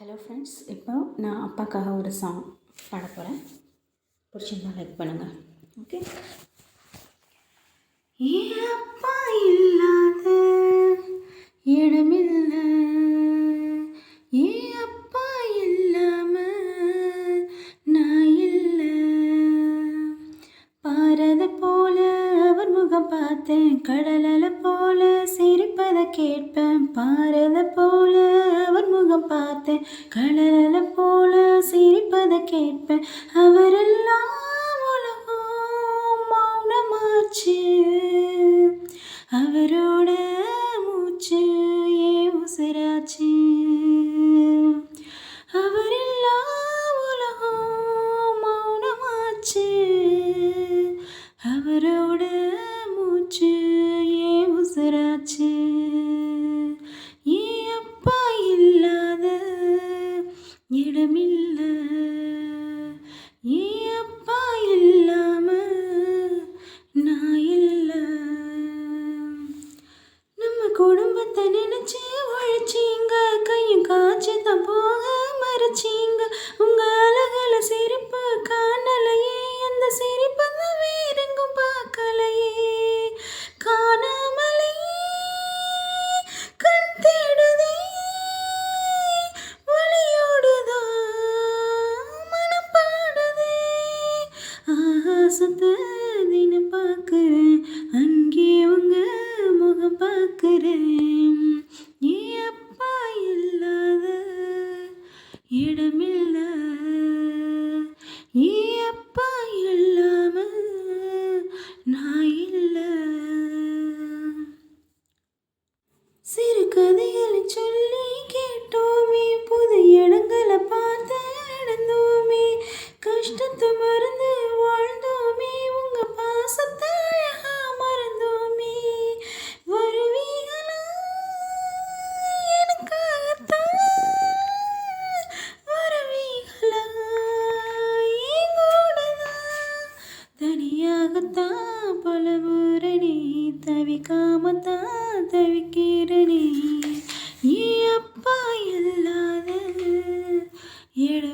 Hello friends, இப்போ நான் அப்பாக்காக ஒரு சாங் பாட போகிறேன். பிடிச்சிருந்தா லைக் பண்ணுங்கள். ஓகே. ஏன் அப்பா இல்லாத இடமில்லை, ஏன் அப்பா இல்லாம நான் இல்லை. பாரத போல அவர் முகம் பார்த்தேன், கடலல போல சிரிப்பதை கேட்பேன். பாரத போல அவர் முகம் பார்த்தேன், கடலல போல சிரிப்பதை கேட்பேன். அவரெல்லாம் உலகம் மௌனமாச்சு, அவரோட மூச்சு ஏன் உசிராச்சு. அவரெல்லாம் உலகம் மௌனமாச்சு, அவரோட மூச்சு ஏன் உசிராச்சு. ஏன் அப்பா இல்லாத இடமில்லை, ஏன் அப்பா இல்லாம நான் இல்லை. நம்ம குடும்பத்தை நினைச்சு உழைச்சிங்க, கையும் காய்ச்சி தான் போக மறைச்சிங்க. உங்க அழகுல சிரிப்பு காணலையே, அந்த சிரிப்பு தான் வேறெங்கும் பார்க்கலையே. காணாமலே கண் தேடுதே, வழியோடுதான் மனம் பாடுதே. ஆகாசத்தை தினம் பார்க்கிறேன், அங்கே உங்க முகம் பார்க்கிறேன். ஏன் அப்பா இல்லாத இடமில்லை, ஏன் அப்பா இல்லாம நான் இல்லை. சிறு கதைகளை சொல்லி கேட்டோமே, புது இடங்களை பார்த்து நடந்தோமே, கஷ்டத்தை மறந்து வாழ்ந்தோமே, உங்க பாசத்தை அழகா மறந்தோமே. வருவீங்களா எனக்காகத்தான், வருவீங்களா என் கூடதான். தனியாகத்தான் பல முரணி, தவிக்காமத்தான் தவிக்கிறனே. ஏன் அப்பா இல்லாத இடம்